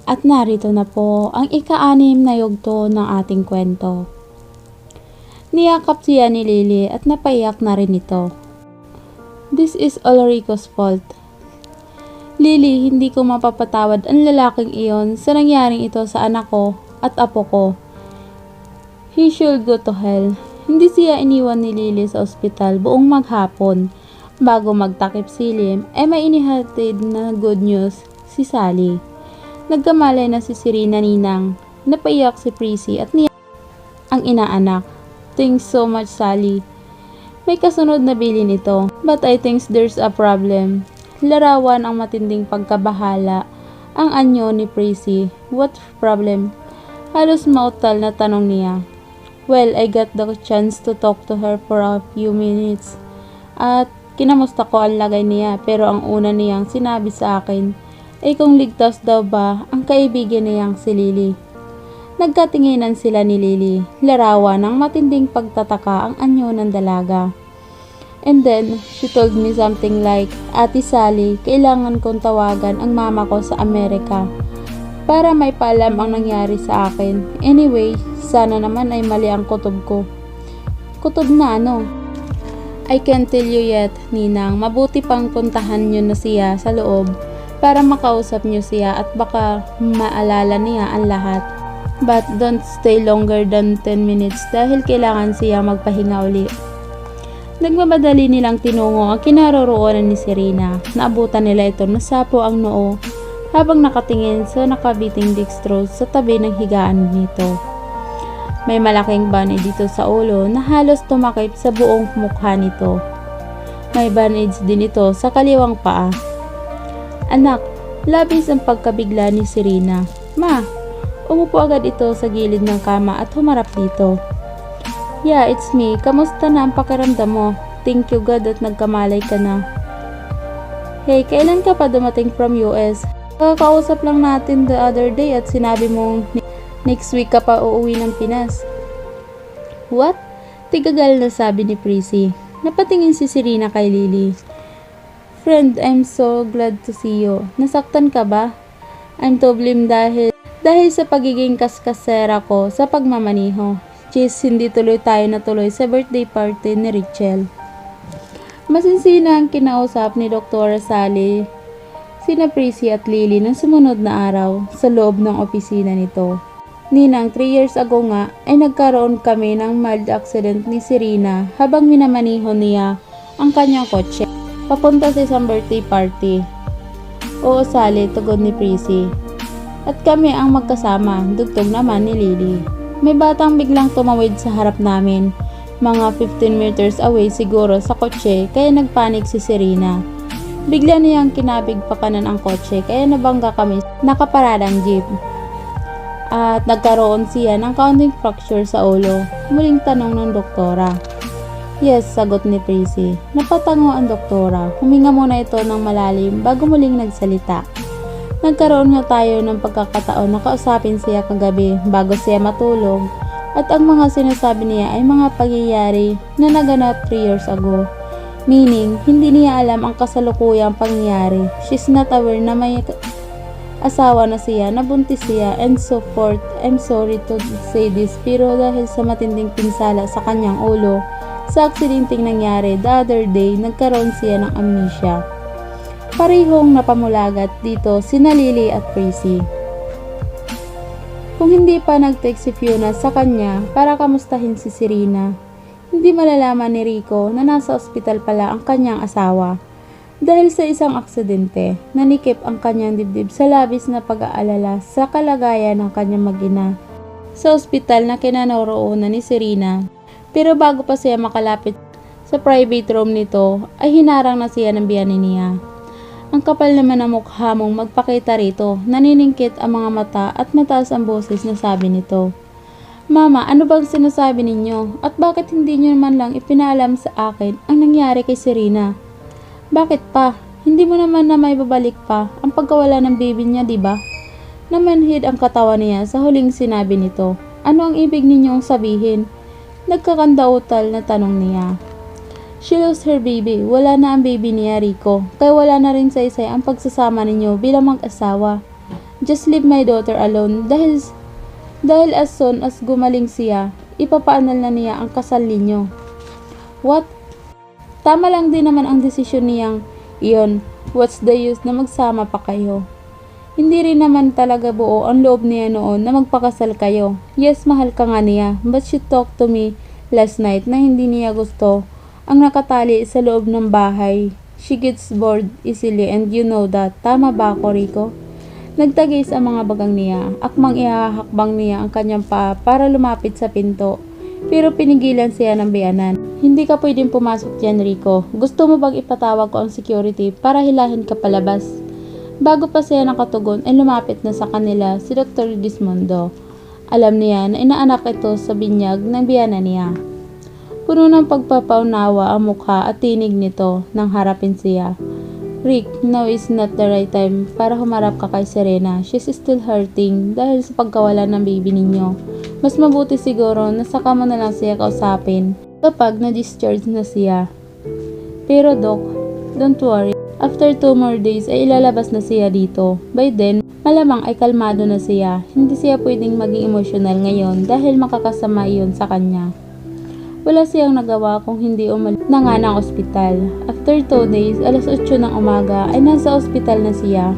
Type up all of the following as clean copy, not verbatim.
At narito na po ang ika-6 na yugto ng ating kwento. Niyakap siya ni Lily at napaiyak na rin ito. This is all Rico's fault. Lily, hindi ko mapapatawad ang lalaking iyon sa nangyaring ito sa anak ko at apo ko. He should go to hell. Hindi siya iniwan ni Lily sa ospital buong maghapon. Bago magtakip silim, may inihatid na good news si Sally. Nagkamalay na si Serena ninang. Napaiyak si Prissy at niya ang inaanak. Thanks so much, Sally. May kasunod na bilin ito. But I think there's a problem. Larawan ang matinding pagkabahala ang anyo ni Prissy. What problem? Halos mautal na tanong niya. Well, I got the chance to talk to her for a few minutes. At kinamusta ko ang lagay niya, pero ang una niyang sinabi sa akin kung ligtas daw ba ang kaibigan niyang si Lily. Nagkatinginan sila ni Lily. Larawan ng matinding pagtataka ang anyo ng dalaga. And then, she told me something like, Ate Sally, kailangan kong tawagan ang mama ko sa Amerika para may paalam ang nangyari sa akin. Anyway, sana naman ay mali ang kutob ko. Kutob na ano? I can't tell you yet, Ninang. Mabuti pang puntahan nyo na siya sa loob para makausap nyo siya at baka maalala niya ang lahat. But don't stay longer than 10 minutes dahil kailangan siya magpahinga uli. Nagmamadali nilang tinungo ang kinaroroonan ni Serena. Naabutan nila ito na sapo ang noo habang nakatingin sa nakabiting dextrose sa tabi ng higaan nito. May malaking bandage dito sa ulo na halos tumakip sa buong mukha nito. May bandage din ito sa kaliwang paa. Anak, labis ang pagkabigla ni Serena. Ma, umupo agad ito sa gilid ng kama at humarap dito. Yeah, it's me. Kamusta na ang pakiramdam mo? Thank you God at nagkamalay ka na. Hey, kailan ka pa dumating from US? Kakausap lang natin the other day at sinabi mong next week ka pa uuwi ng Pinas. What? Tigagal na sabi ni Prissy. Napatingin si Serena kay Lily. Friend, I'm so glad to see you. Nasaktan ka ba? I'm to blame dahil sa pagiging kaskasera ko sa pagmamaniho. Cheese, hindi tuloy tayo natuloy sa birthday party ni Rachel. Masinsina ang kinausap ni Dr. Sally sina Prissy at Lily ng sumunod na araw sa loob ng opisina nito. Ninang, 3 years ago nga ay nagkaroon kami ng mild accident ni Serena habang minamaniho niya ang kanyang kotse papunta sa isang birthday party. Oo, Sally, tugon ni Prissy. At kami ang magkasama, dugtong naman ni Lily. May batang biglang tumawid sa harap namin, mga 15 meters away siguro sa kotse, kaya nagpanik si Serena. Bigla niyang kinabig pa kanan ang kotse, kaya nabangga kami nakaparadang jeep. At nagkaroon siya ng counting fracture sa ulo. Muling tanong ng doktora. Yes, sagot ni Prissy. Napatango ang doktora. Huminga muna ito ng malalim bago muling nagsalita. Nagkaroon nga tayo ng pagkakataon na kausapin siya kagabi bago siya matulog at ang mga sinasabi niya ay mga pangyayari na naganap 3 years ago. Meaning, hindi niya alam ang kasalukuyang pangyayari. She's not aware na may asawa na siya, nabuntis siya, and so forth. I'm sorry to say this, pero dahil sa matinding pinsala sa kanyang ulo, sa aksidenteng nangyari the other day, nagkaroon siya ng amnesia. Parehong napamulagat dito sina Lily at Prissy. Kung hindi pa nag-text si Fiona sa kanya para kamustahin si Serena, hindi malalaman ni Rico na nasa ospital pala ang kanyang asawa. Dahil sa isang aksidente, nanikip ang kanyang dibdib sa labis na pag-aalala sa kalagayan ng kanyang mag-ina sa ospital na kinaroroonan ni Serena. Pero bago pa siya makalapit sa private room nito, ay hinarang na siya ng biyanin niya. Ang kapal naman ng mukha mong magpakita rito, naniningkit ang mga mata at mataas ang boses na sabi nito. Mama, ano bang sinasabi ninyo? At bakit hindi nyo naman lang ipinaalam sa akin ang nangyari kay Serena? Bakit pa? Hindi mo naman na may babalik pa ang pagkawala ng baby niya, diba? Namanhid ang katawan niya sa huling sinabi nito. Ano ang ibig ninyong sabihin? Nagkakandautal na tanong niya. She lost her baby. Wala na ang baby niya, Rico. Kaya wala na rin sa isa ang pagsasama ninyo bilang mag-asawa. Just leave my daughter alone dahil as soon as gumaling siya, ipapaanal na niya ang kasal ninyo. What? Tama lang din naman ang desisyon niyang iyon. What's the use na magsama pa kayo? Hindi rin naman talaga buo ang loob niya noon na magpakasal kayo. Yes, mahal ka nga niya, but she talked to me last night na hindi niya gusto ang nakatali sa loob ng bahay. She gets bored easily and you know that. Tama ba ako, Rico? Nagtagis ang mga bagang niya. Akmang ihahakbang niya ang kanyang paa para lumapit sa pinto. Pero pinigilan siya ng biyanan. Hindi ka pwedeng pumasok dyan, Rico. Gusto mo bang ipatawag ko ang security para hilahin ka palabas? Bago pa siya nakatugon ay lumapit na sa kanila si Dr. Dismundo. Alam niya na inaanak ito sa binyag ng biyanan niya. Puno ng pagpapaunawa ang mukha at tinig nito nang harapin siya. Rick, now is not the right time para humarap ka kay Serena. She's still hurting dahil sa pagkawala ng baby ninyo. Mas mabuti siguro na saka mo na lang siya kausapin kapag na-discharge na siya. Pero Doc, don't worry. After 2 more days ay ilalabas na siya dito. By then, malamang ay kalmado na siya. Hindi siya pwedeng maging emosyonal ngayon dahil makakasama iyon sa kanya. Wala siyang nagawa kung hindi umalis na nga ng ospital. After 2 days, alas 8 ng umaga ay nasa ospital na siya.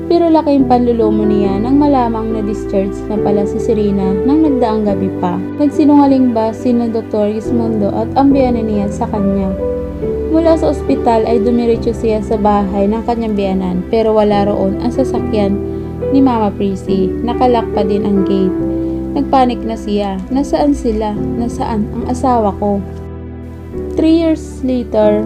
Pero laking panlulumo niya nang malamang na-discharge na pala si Serena nang nagdaang gabi pa. Nagsinungaling ba sina Dr. Gismondo at ang biyanan niya sa kanya? Mula sa ospital ay dumiretso siya sa bahay ng kanyang biyanan pero wala roon ang sasakyan ni Mama Prissy. Nakalak pa din ang gate. Nagpanik na siya. Nasaan sila? Nasaan ang asawa ko? 3 years later,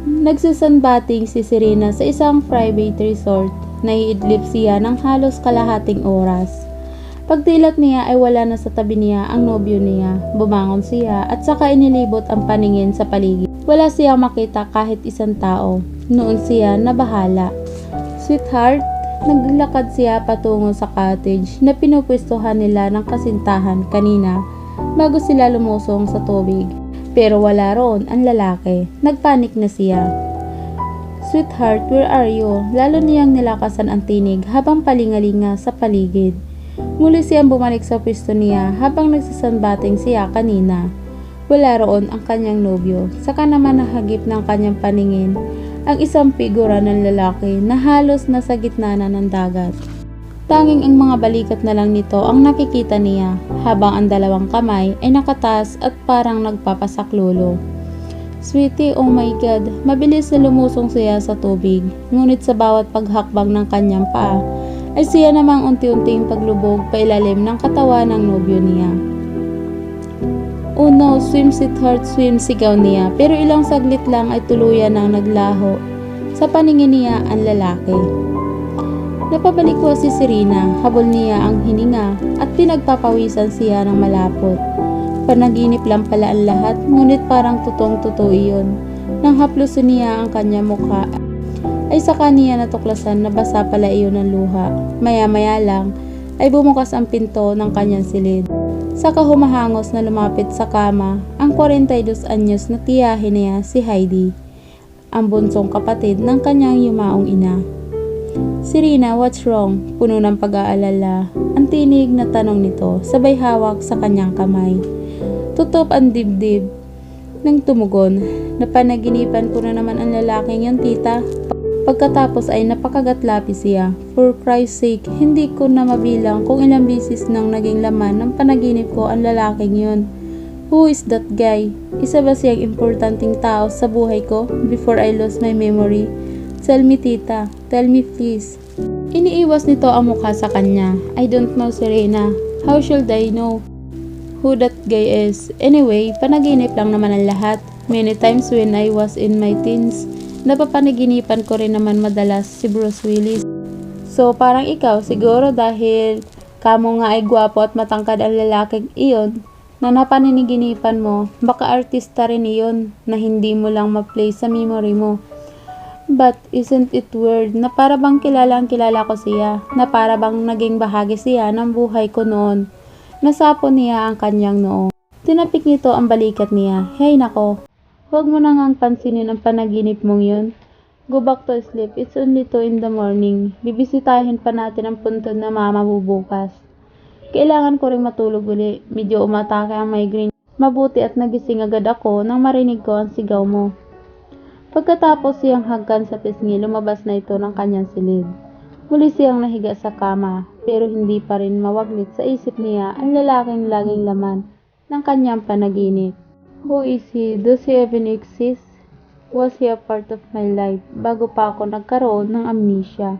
nagsasanbating si Serena sa isang private resort. Naiidlip siya ng halos kalahating oras. Pagdilat niya ay wala na sa tabi niya ang nobyo niya. Bumangon siya at saka inilibot ang paningin sa paligid. Wala siyang makita kahit isang tao. Noon siya nabahala. Sweetheart, naglakad siya patungo sa cottage na pinupwestuhan nila ng kasintahan kanina bago sila lumusong sa tubig. Pero wala roon ang lalaki. Nagpanik na siya. Sweetheart, where are you? Lalo niyang nilakasan ang tinig habang palingalinga sa paligid. Muli siyang bumalik sa pwesto niya habang nagsasanbating siya kanina. Wala roon ang kanyang nobyo. Saka naman nahagip ng kanyang paningin ang isang figura ng lalaki na halos nasa gitna na ng dagat. Tanging ang mga balikat na lang nito ang nakikita niya habang ang dalawang kamay ay nakataas at parang nagpapasaklolo. Sweetie, oh my God, mabilis na lumusong siya sa tubig. Ngunit sa bawat paghakbang ng kanyang paa ay siya namang unti-unting paglubog pailalim ng katawan ng nobyo niya. Oh no, swim sweetheart, swim, sigaw niya. Pero ilang saglit lang ay tuluyan nang naglaho. Sa paningin niya ang lalaki. Napabalikwa si Serena, habol niya ang hininga at pinagpapawisan siya ng malapot. Panaginip lang pala ang lahat, ngunit parang totoong-totoo iyon. Nang haplusin niya ang kanyang mukha, ay saka niya natuklasan na basa pala iyon ng luha. Maya-maya lang ay bumukas ang pinto ng kanyang silid. Saka humahangos na lumapit sa kama ang 42 anyos na tiyahin niya si Heidi, ang bunsong kapatid ng kanyang yumaong ina. Serena, what's wrong? Puno ng pag-aalala ang tinig na tanong nito, sabay hawak sa kanyang kamay. Tutop ang dibdib nang tumugon. Napanaginipan ko na naman ang lalaking yun, tita. Pagkatapos ay napakagatlapi siya. For Christ's sake, hindi ko na mabilang kung ilang bisis nang naging laman ng panaginip ko ang lalaking yun. Who is that guy? Isa ba siyang importanteng tao sa buhay ko before I lost my memory? Tell me, tita. Tell me, please. Iniiwas nito ang mukha sa kanya. I don't know, Serena. How should I know who that guy is? Anyway, panaginip lang naman ang lahat. Many times when I was in my teens, napapanaginipan ko rin naman madalas si Bruce Willis. So parang ikaw siguro dahil kamo nga ay gwapo at matangkad ang lalaking iyon na napaniniginipan mo, baka artista rin iyon na hindi mo lang ma-play sa memory mo. But isn't it weird na para bang kilalang kilala ko siya, na para bang naging bahagi siya ng buhay ko noon. Nasapo niya ang kanyang noo. Tinapik nito ang balikat niya. Hey nako, huwag mo na ngang pansinin ang panaginip mong yun. Go back to sleep. It's only 2 in the morning. Bibisitahin pa natin ang puntod na mama bubukas. Kailangan ko ring matulog uli. Medyo umatake ang migraine. Mabuti at nagising agad ako nang marinig ko ang sigaw mo. Pagkatapos siyang hagkan sa pisngi, lumabas na ito ng kanyang silid. Muli siyang nahiga sa kama, pero hindi pa rin mawaglit sa isip niya ang lalaking laging laman ng kanyang panaginip. Who is he? Does he even exist? Was he a part of my life bago pa ako nagkaroon ng amnesia?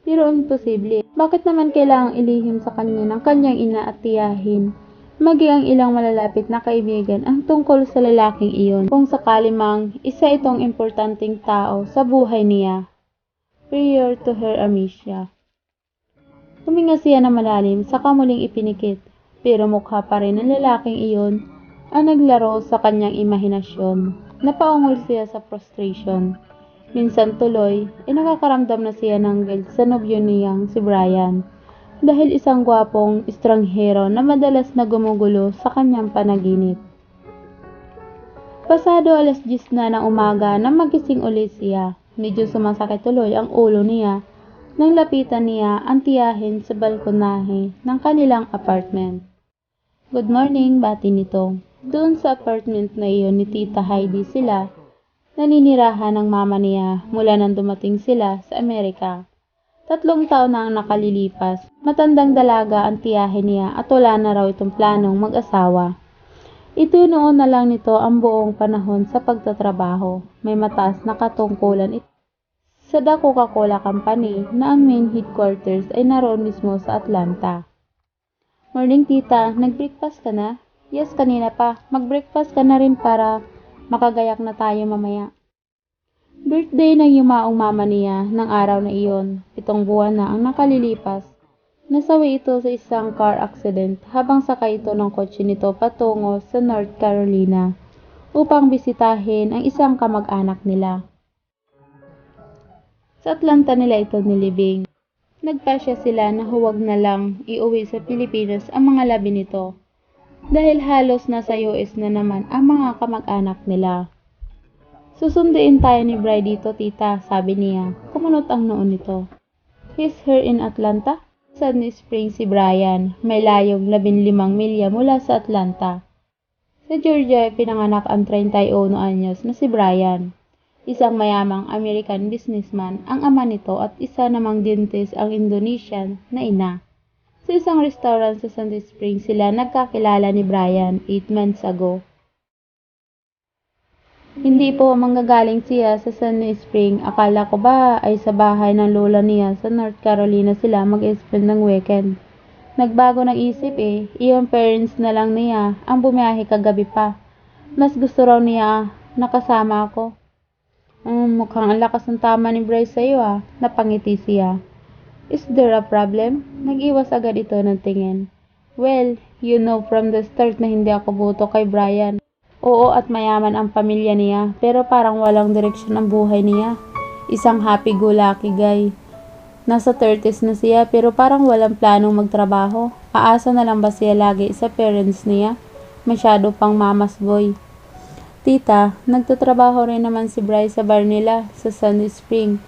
Pero imposible. Bakit naman kailangang ilihim sa kanya ng kanyang ina at tiyahin? Maging ang ilang malalapit na kaibigan ang tungkol sa lalaking iyon kung sakali mang isa itong importanteng tao sa buhay niya. Prior to her amnesia. Huminga siya na malalim saka muling ipinikit, pero mukha pa rin ng lalaking iyon ang naglaro sa kanyang imahinasyon. Napaungol siya sa frustration. Minsan tuloy, nakakaramdam na siya ng guilt sa nobyo niyang si Brian. Dahil isang gwapong estranghero na madalas na gumugulo sa kanyang panaginip. Pasado 10:00 na ng umaga nang magising ulit siya. Medyo sumasakit tuloy ang ulo niya nang lapitan niya ang tiyahin sa balkonahe ng kanilang apartment. Good morning, bati nito. Doon sa apartment na iyon ni Tita Heidi sila naninirahan ng mama niya mula nang dumating sila sa Amerika. 3 taon na ang nakalilipas. Matandang dalaga ang tiyahin niya at wala na raw itong planong mag-asawa. Itinuon na lang nito ang buong panahon sa pagtatrabaho. May mataas na katungkulan ito sa The Coca-Cola Company na ang main headquarters ay naroon mismo sa Atlanta. Morning tita, nag-breakfast ka na? Yes, kanina pa. Mag-breakfast ka na rin para makagayak na tayo mamaya. Birthday ng yumaong mama niya ng araw na iyon. 7 buwan na ang nakalilipas. Nasawi ito sa isang car accident habang sakay ito ng kotse nito patungo sa North Carolina upang bisitahin ang isang kamag-anak nila. Sa Atlanta nila ito nilibing. Nagpasya sila na huwag na lang iuwi sa Pilipinas ang mga labi nito dahil halos nasa US na naman ang mga kamag-anak nila. Susunduin tayo ni Bri dito, tita, sabi niya. Kumunot ang noon nito. He's here in Atlanta? Sandy Springs si Brian. May layong 15 milya mula sa Atlanta. Sa Georgia, pinanganak ang 31 anyos na si Brian. Isang mayamang American businessman ang ama nito at isa namang dentist ang Indonesian na ina. Sa isang restaurant sa Sandy Springs sila nagkakilala ni Brian 8 months ago. Hindi po manggagaling siya sa Sandy Spring. Akala ko ba ay sa bahay ng lola niya sa North Carolina sila mag-spend ng weekend. Nagbago ng isip Iyong parents na lang niya ang bumiyahe kagabi pa. Mas gusto raw niya nakasama ako. Mukhang ang lakas ng tama ni Bryce sa'yo Napangiti siya. Is there a problem? Nag-iwas agad ito ng tingin. Well, you know from the start na hindi ako boto kay Brian. Oo at mayaman ang pamilya niya, pero parang walang direksyon ang buhay niya. Isang happy-go-lucky guy. Nasa 30s na siya pero parang walang planong magtrabaho. Aasa na lang ba siya lagi sa parents niya? Masyado pang mama's boy. Tita, nagtatrabaho rin naman si Bryce sa bar nila sa Sandy Spring.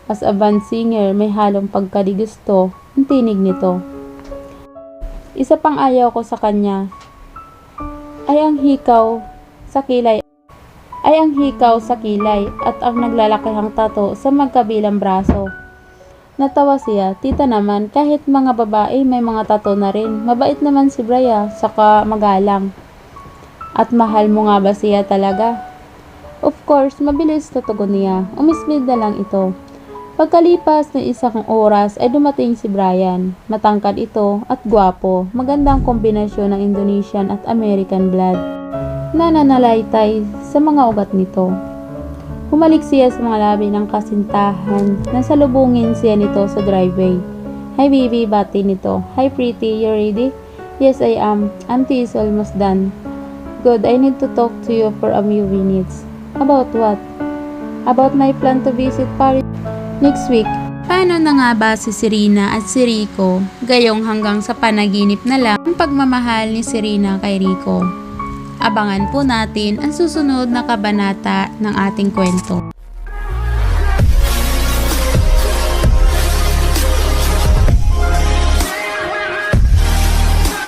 As a band singer, may halong pagkadigusto. Ang tinig nito. Isa pang ayaw ko sa kanya ay ang hikaw sa kilay at ang naglalakihang tato sa magkabilang braso. Natawa siya. Tita naman, kahit mga babae may mga tato na rin. Mabait naman si Bria, saka magalang. At mahal mo nga ba siya talaga? Of course, mabilis tutugon niya. Umismid na lang ito. Pagkalipas ng 1 oras ay dumating si Brian. Matangkad ito at gwapo. Magandang kombinasyon ng Indonesian at American blood na nananalaytay sa mga ugat nito. Humalik siya sa mga labi ng kasintahan nang salubungin siya nito sa driveway. Hi baby, bati nito. Hi pretty, you ready? Yes, I am. Auntie is almost done. Good, I need to talk to you for a few minutes. About what? About my plan to visit Paris next week. Paano na nga ba si Serena at si Rico? Gayong hanggang sa panaginip na lang ang pagmamahal ni Serena kay Rico. Abangan po natin ang susunod na kabanata ng ating kwento.